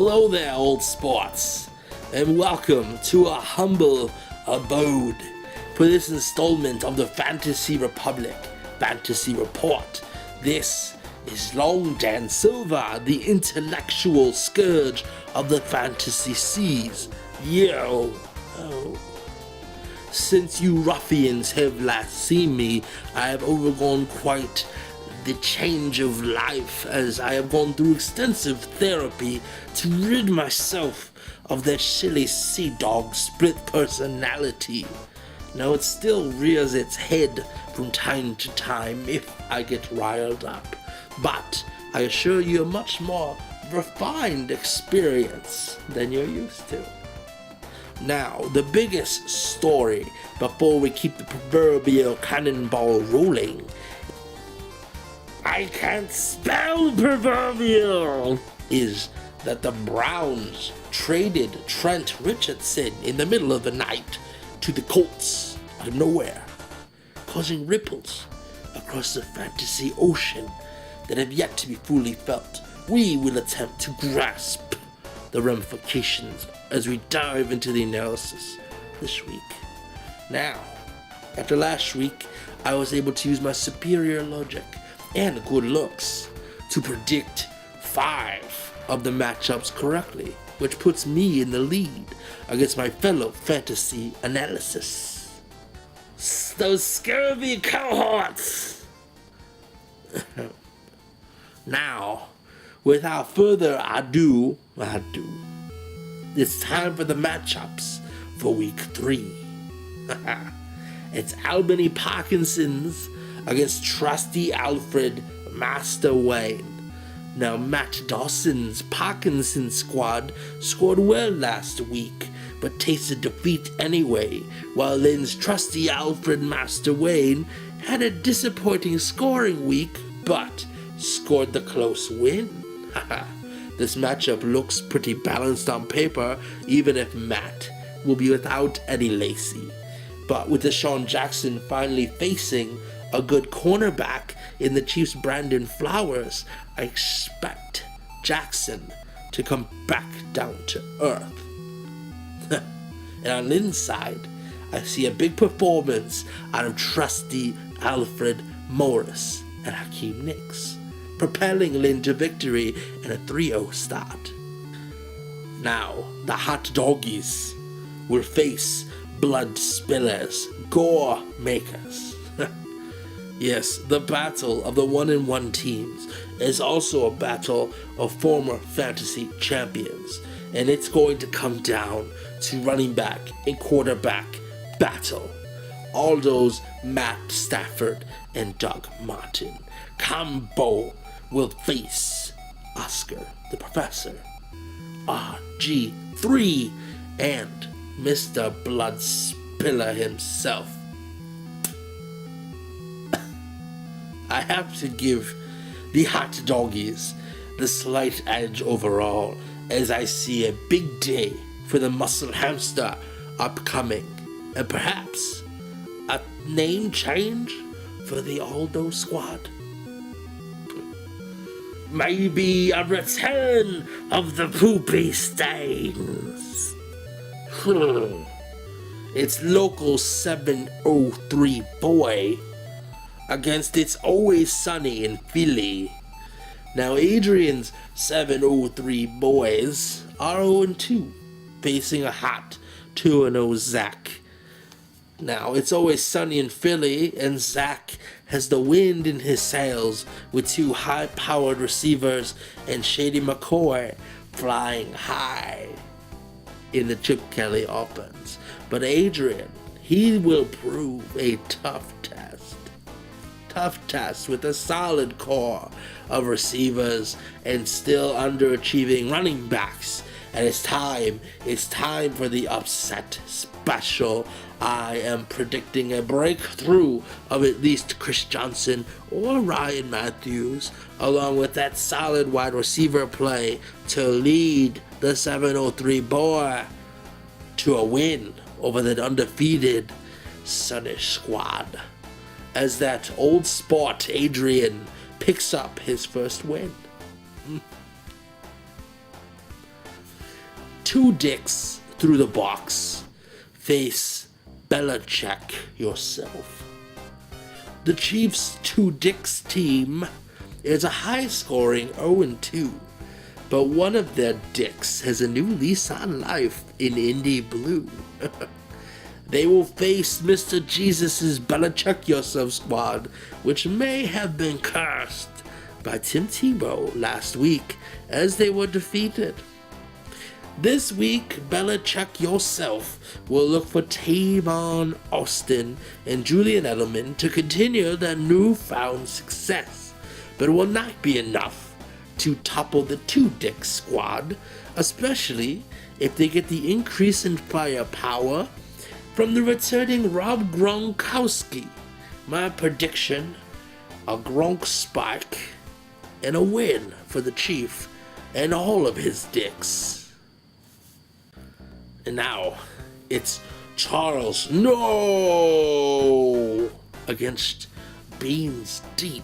Hello there, old sports, and welcome to our humble abode for this installment of the Fantasy Republic Fantasy Report. This is Long Dan Silva, the intellectual scourge of the fantasy seas. Yo! Oh. Since you ruffians have last seen me, I have undergone quite the change of life, as I have gone through extensive therapy to rid myself of that silly sea dog split personality. Now it still rears its head from time to time if I get riled up, but I assure you a much more refined experience than you're used to. Now, the biggest story before we keep the proverbial cannonball rolling. I can't spell proverbial! Is that the Browns traded Trent Richardson in the middle of the night to the Colts out of nowhere, causing ripples across the fantasy ocean that have yet to be fully felt. We will attempt to grasp the ramifications as we dive into the analysis this week. Now, after last week, I was able to use my superior logic and good looks to predict 5 of the matchups correctly, which puts me in the lead against my fellow fantasy analysis. Those scurvy cohorts! Now, without further ado, it's time for the matchups for week 3. It's Albany Parkinson's against trusty Alfred Master Wayne. Now, Matt Dawson's Parkinson squad scored well last week, but tasted defeat anyway, while Lynn's trusty Alfred Master Wayne had a disappointing scoring week, but scored the close win. This matchup looks pretty balanced on paper, even if Matt will be without Eddie Lacy. But with Deshaun Jackson finally facing a good cornerback in the Chiefs' Brandon Flowers, I expect Jackson to come back down to earth. And on Lynn's side, I see a big performance out of trusty Alfred Morris and Hakeem Nicks, propelling Lynn to victory in a 3-0 start. Now, the hot doggies will face blood spillers, gore makers. Yes, the battle of the 1-1 teams is also a battle of former fantasy champions, and it's going to come down to running back and quarterback battle. All those Matt Stafford and Doug Martin combo will face Oscar the Professor, RG3, and Mr. Blood Spiller himself. I have to give the hot doggies the slight edge overall, as I see a big day for the muscle hamster upcoming, and perhaps a name change for the Aldo squad. Maybe a return of the poopy stains. It's local 703 boy against It's Always Sunny in Philly. Now, Adrian's 703 boys are 0-2, facing a hot 2-0 Zach. Now, It's Always Sunny in Philly, and Zach has the wind in his sails with 2 high-powered receivers and Shady McCoy flying high in the Chip Kelly offense. But Adrian, he will prove a tough test with a solid core of receivers and still underachieving running backs. And it's time for the upset special. I am predicting a breakthrough of at least Chris Johnson or Ryan Matthews, along with that solid wide receiver play to lead the 703 boy to a win over the undefeated Sunnish squad, as that old sport Adrian picks up his first win. two dicks through the box face Belichick yourself. The Chiefs' two dicks team is a high-scoring 0-2, but one of their dicks has a new lease on life in Indy Blue. They will face Mr. Jesus' Belichick Yourself squad, which may have been cursed by Tim Tebow last week as they were defeated. This week, Belichick Yourself will look for Tavon Austin and Julian Edelman to continue their newfound success, but it will not be enough to topple the two-dick squad, especially if they get the increase in firepower from the returning Rob Gronkowski. My prediction, a Gronk spike and a win for the Chief and all of his dicks. And now, it's Charles No against Beans Deep.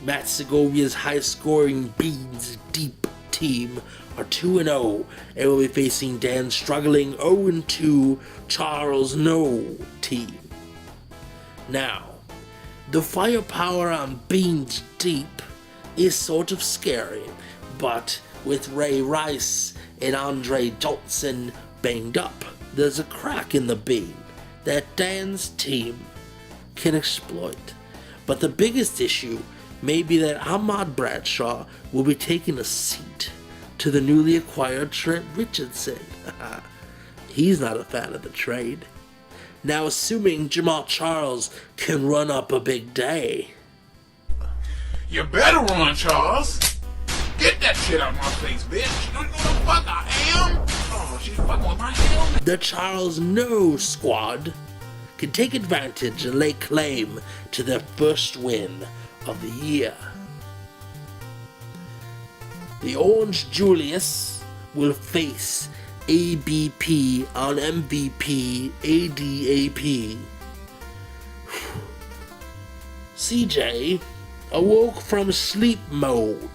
Matt Segovia's high-scoring Beans Deep team are 2-0 and will be facing Dan's struggling 0-2 Charles No team. Now, the firepower on Beans Deep is sort of scary, but with Ray Rice and Andre Johnson banged up, there's a crack in the beam that Dan's team can exploit. But the biggest issue may be that Ahmad Bradshaw will be taking a seat to the newly acquired Trent Richardson. He's not a fan of the trade. Now, assuming Jamal Charles can run up a big day. You better run, Charles. Get that shit out of my face, bitch. You don't know the fuck I am? Oh, she's fucking with my helmet. The Charles No squad can take advantage and lay claim to their first win of the year. The Orange Julius will face ABP on MVP ADAP. CJ awoke from sleep mode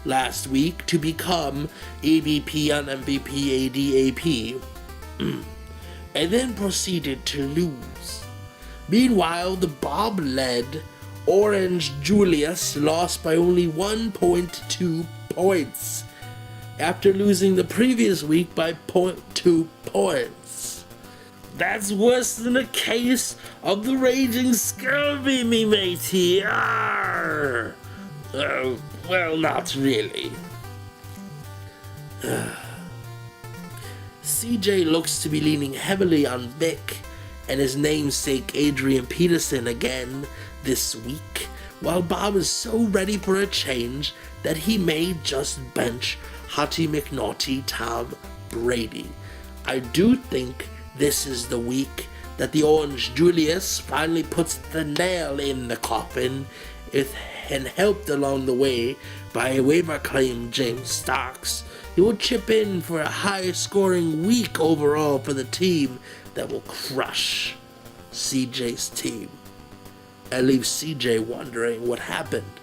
last week to become ABP on MVP ADAP, and then proceeded to lose. Meanwhile, the Bob-led Orange Julius lost by only 1.2 points after losing the previous week by 0.2 points. That's worse than a case of the raging scurvy, me matey. Arr! Well, not really. CJ looks to be leaning heavily on Vic and his namesake Adrian Peterson again this week, while Bob is so ready for a change that he may just bench Hottie McNaughty Tom Brady. I do think this is the week that the Orange Julius finally puts the nail in the coffin, and helped along the way by a waiver claim James Starks. He will chip in for a high-scoring week overall for the team that will crush CJ's team and leave CJ wondering what happened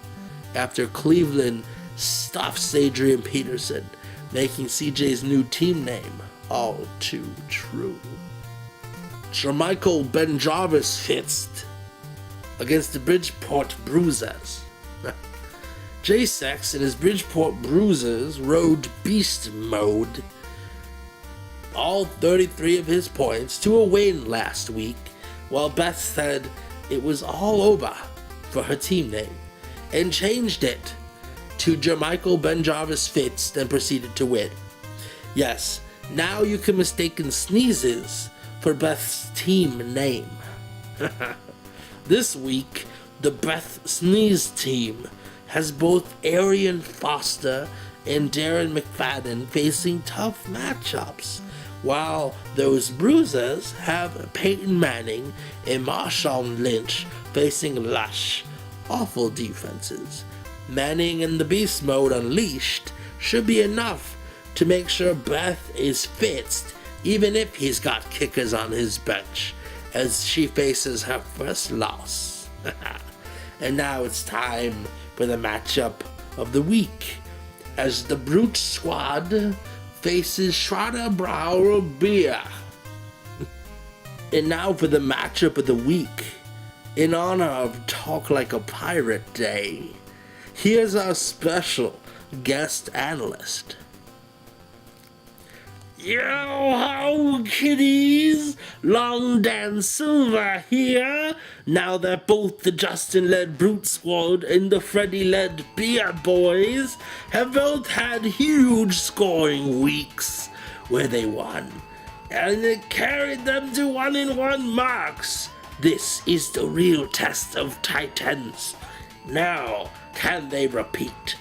after Cleveland stuffs Adrian Peterson, making CJ's new team name all too true. Jermichael BenjarvusFitzed against the Bridgeport Bruisers. J-Sex and his Bridgeport Bruisers rode beast mode all 33 of his points to a win last week, while Beth said it was all over for her team name and changed it to Jermichael BenjarvusFitzed and proceeded to win. Yes, now you can mistaken sneezes for Beth's team name. This week, the Beth Sneeze team has both Arian Foster and Darren McFadden facing tough matchups, while those Bruisers have Peyton Manning and Marshawn Lynch facing lush, awful defenses. Manning and the Beast Mode Unleashed should be enough to make sure Beth is fixed, even if he's got kickers on his bench, as she faces her first loss. And now it's time for the matchup of the week, as the Brute Squad faces Schroeder Brower Beer. And now for the matchup of the week. In honor of Talk Like a Pirate Day, here's our special guest analyst. Yo-ho, kiddies! Long Dan Silver here. Now that both the Justin-led Brute Squad and the Freddy-led Beer Boys have both had huge scoring weeks where they won, and it carried them to 1-1 marks. This is the real test of Titans. Now, can they repeat?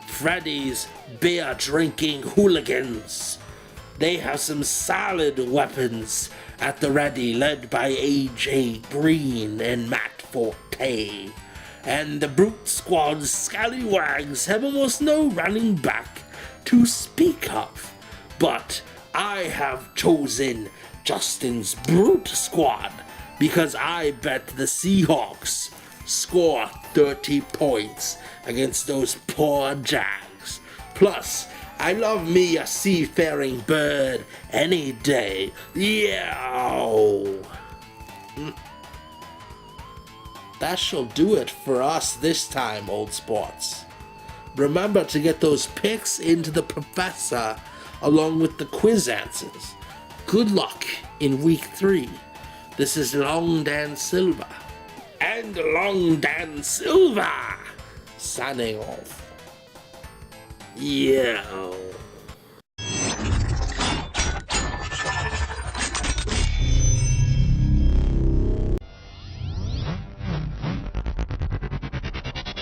Freddy's beer-drinking hooligans. They have some solid weapons at the ready, led by AJ Green and Matt Forte. And the Brute Squad's scallywags have almost no running back to speak of. But I have chosen Justin's Brute Squad because I bet the Seahawks score 30 points against those poor Jags. Plus, I love me a seafaring bird any day. Yow! That shall do it for us this time, old sports. Remember to get those picks into the professor along with the quiz answers. Good luck in week 3. This is Long Dan Silver. And Long Dan Silver signing off. Yeah.